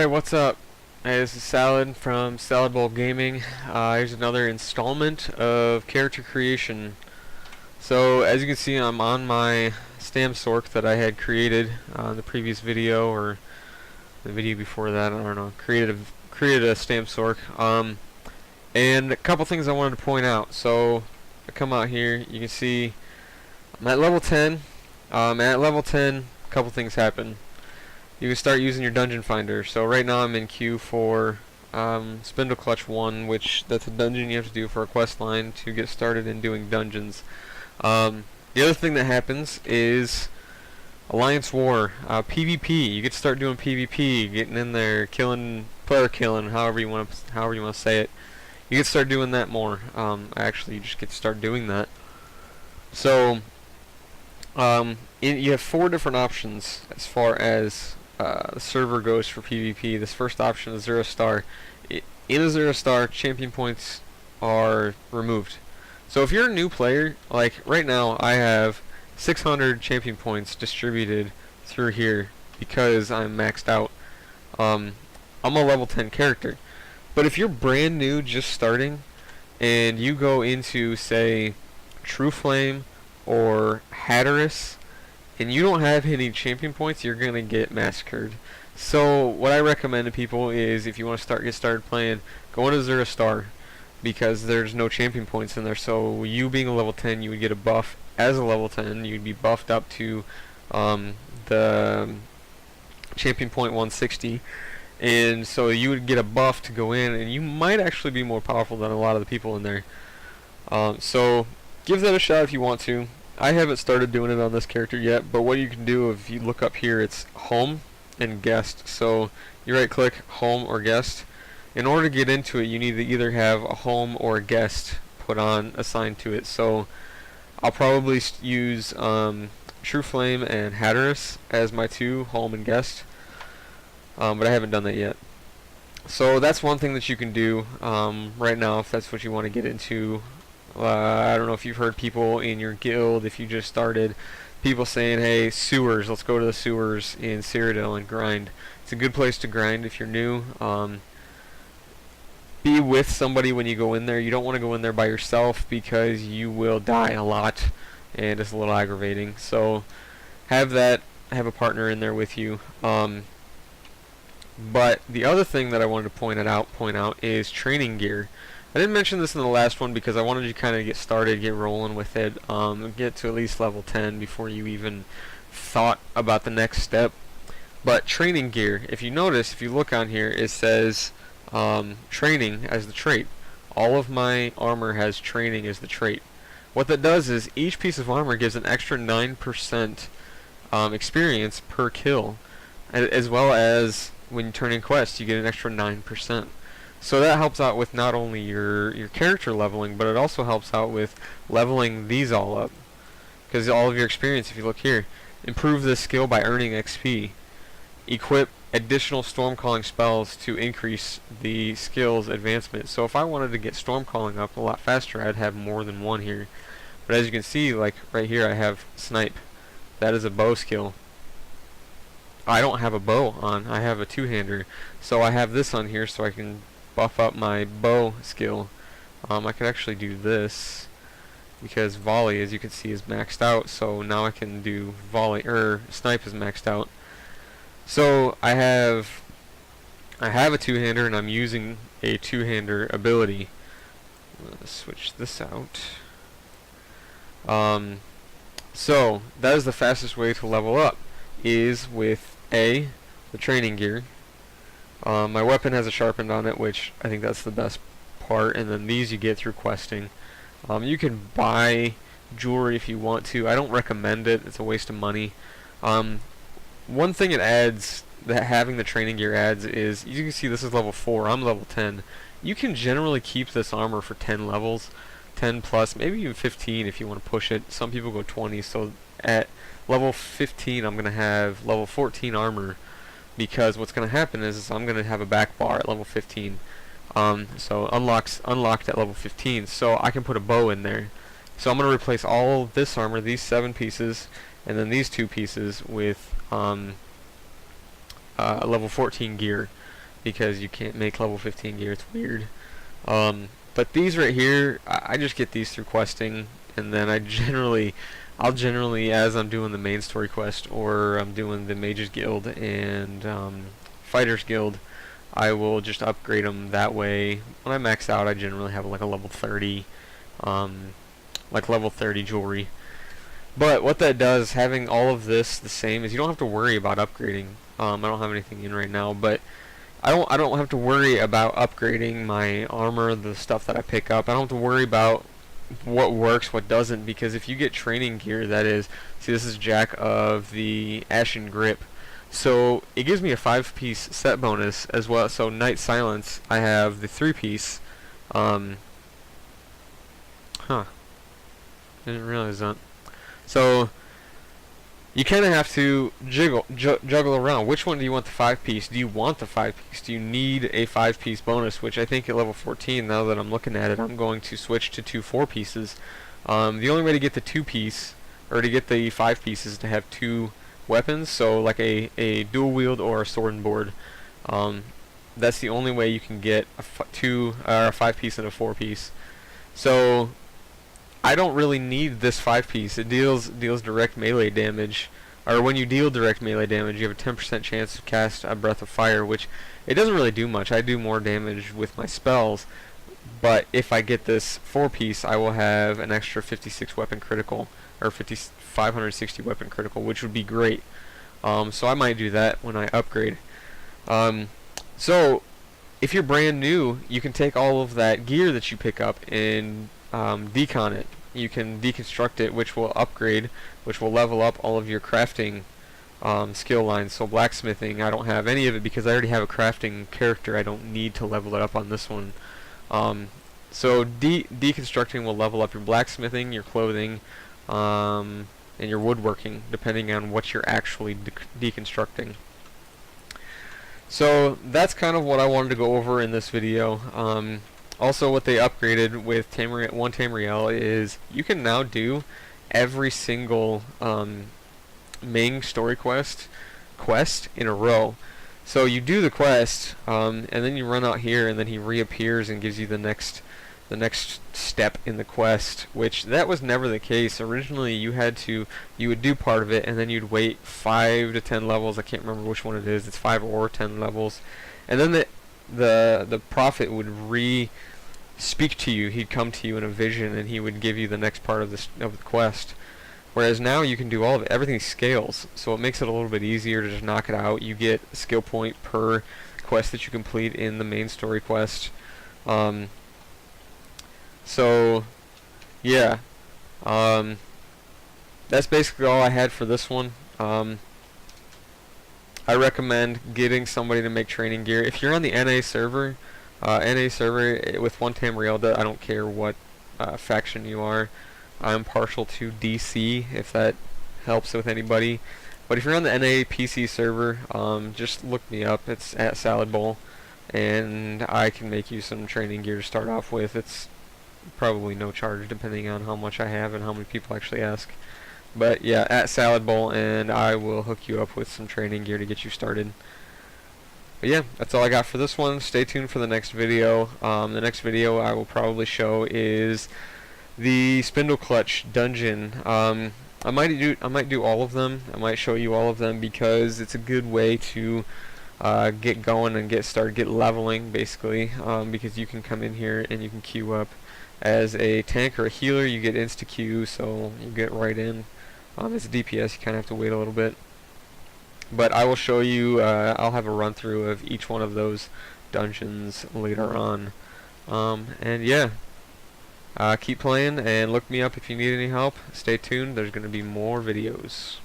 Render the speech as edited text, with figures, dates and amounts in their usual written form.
Alright, what's up? Hey, this is Salad from Salad Bowl Gaming. Here's another installment of character creation. So, as you can see, I'm on my stamp sork that I had created in the previous video, or the video before that, I don't know. Created a stamp sork. And a couple things I wanted to point out. So, I come out here, you can see I'm at level 10. At level 10, a couple things happen. You can start using your dungeon finder. So right now I'm in queue for Spindle Clutch 1, which that's a dungeon you have to do for a quest line to get started in doing dungeons. The other thing that happens is Alliance War, PvP. You get to start doing PvP, getting in there, player killing, however you want to say it. You get to start doing that more. Actually, you just get to start doing that. So you have 4 different options as far as the server goes for PvP. This first option is 0 star. In a 0 star, champion points are removed. So if you're a new player, like right now I have 600 champion points distributed through here because I'm maxed out. I'm a level 10 character. But if you're brand new, just starting, and you go into, say, True Flame or Hatteras, and you don't have any champion points, you're gonna get massacred. So what I recommend to people is, if you want to get started playing, go into 0 star, because there's no champion points in there. So you being a level 10, you would get a buff as a level 10. You'd be buffed up to the champion point 160, and so you would get a buff to go in, and you might actually be more powerful than a lot of the people in there. So give that a shot if you want to. I haven't started doing it on this character yet, but what you can do, if you look up here, it's home and guest. So you right click home or guest. In order to get into it, you need to either have a home or a guest assigned to it. So I'll probably use True Flame and Hatteras as my 2, home and guest, but I haven't done that yet. So that's one thing that you can do right now if that's what you want to get into. I don't know if you've heard people in your guild, if you just started, people saying, hey, sewers, let's go to the sewers in Cyrodiil and grind. It's a good place to grind if you're new. Be with somebody when you go in there. You don't want to go in there by yourself because you will die a lot, and it's a little aggravating. So have a partner in there with you. But the other thing that I wanted to point out is training gear. I didn't mention this in the last one because I wanted you to kind of get started, get rolling with it, get to at least level 10 before you even thought about the next step. But training gear, if you notice, if you look on here, it says training as the trait. All of my armor has training as the trait. What that does is each piece of armor gives an extra 9% experience per kill, as well as when you turn in quests, you get an extra 9%. So that helps out with not only your character leveling, but it also helps out with leveling these all up. Because all of your experience, if you look here, improve this skill by earning XP. Equip additional storm calling spells to increase the skill's advancement. So if I wanted to get storm calling up a lot faster, I'd have more than one here. But as you can see, like right here, I have snipe. That is a bow skill. I don't have a bow on, I have a two-hander. So I have this on here so I can buff up my bow skill. I could actually do this because volley, as you can see, is maxed out. So now I can do volley, snipe is maxed out. So I have a two-hander, and I'm using a two-hander ability. Let's switch this out. So that is the fastest way to level up, is with the training gear. My weapon has a sharpened on it, which I think that's the best part, and then these you get through questing. You can buy jewelry if you want to. I don't recommend it. It's a waste of money. One thing it adds, that having the training gear adds, is you can see this is level 4. I'm level 10. You can generally keep this armor for 10 levels, 10 plus, maybe even 15 if you want to push it. Some people go 20. So at level 15, I'm going to have level 14 armor. Because what's going to happen is I'm going to have a back bar at level 15. So unlocked at level 15. So I can put a bow in there. So I'm going to replace all of this armor, these 7 pieces, and then these 2 pieces with level 14 gear. because you can't make level 15 gear. It's weird. But these right here, I just get these through questing, and then I'll generally, as I'm doing the main story quest or I'm doing the Mages Guild and Fighters Guild, I will just upgrade them that way. When I max out, I generally have like a level 30, level 30 jewelry. But what that does, having all of this the same, is you don't have to worry about upgrading. I don't have anything in right now, but I don't have to worry about upgrading my armor, the stuff that I pick up. I don't have to worry about what works, what doesn't, because if you get training gear, that is, see, this is Jack of the Ashen Grip. So it gives me a 5-piece set bonus as well. So Night Silence, I have the 3-piece. Didn't realize that. So you kind of have to juggle around. Which one do you want the 5-piece? Do you want the 5-piece? Do you need a 5-piece bonus? Which I think at level 14, now that I'm looking at it, I'm going to switch to 2 4-pieces. The only way to get the 2-piece, or to get the 5-piece, is to have 2 weapons. So like a dual wield or a sword and board. That's the only way you can get a 5-piece and a 4-piece. So I don't really need this 5-piece. It deals direct melee damage, or when you deal direct melee damage, you have a 10% chance to cast a Breath of Fire, which it doesn't really do much. I do more damage with my spells, but if I get this 4-piece, I will have an extra 56 weapon critical, or 560 weapon critical, which would be great. So I might do that when I upgrade. So if you're brand new, you can take all of that gear that you pick up and decon it. You can deconstruct it, which will upgrade, which will level up all of your crafting skill lines. So blacksmithing, I don't have any of it because I already have a crafting character. I don't need to level it up on this one. So deconstructing will level up your blacksmithing, your clothing, and your woodworking, depending on what you're actually deconstructing. So that's kind of what I wanted to go over in this video. Also, what they upgraded with Tamriel is you can now do every single main story quest in a row. So you do the quest, and then you run out here, and then he reappears and gives you the next step in the quest, which that was never the case. Originally, you would do part of it, and then you'd wait 5 to 10 levels. I can't remember which one it is. It's 5 or 10 levels, and then the prophet would speak to you. He'd come to you in a vision, and he would give you the next part of the quest. Whereas now you can do all of it. Everything scales, so it makes it a little bit easier to just knock it out. You get a skill point per quest that you complete in the main story quest. So yeah, that's basically all I had for this one. I recommend getting somebody to make training gear. If you're on the NA server with one Tamriel, I don't care what faction you are. I'm partial to DC, if that helps with anybody. But if you're on the NA PC server, just look me up. It's at Salad Bowl, and I can make you some training gear to start off with. It's probably no charge, depending on how much I have and how many people actually ask. But yeah, at Salad Bowl, and I will hook you up with some training gear to get you started. But yeah, that's all I got for this one. Stay tuned for the next video. The next video I will probably show is the Spindle Clutch dungeon. I might do all of them. I might show you all of them because it's a good way to get going and get leveling, basically. Because you can come in here and you can queue up as a tank or a healer. You get insta queue, so you get right in. As a DPS, you kind of have to wait a little bit. But I will show you. I'll have a run through of each one of those dungeons later on. And yeah. Keep playing and look me up if you need any help. Stay tuned. There's going to be more videos.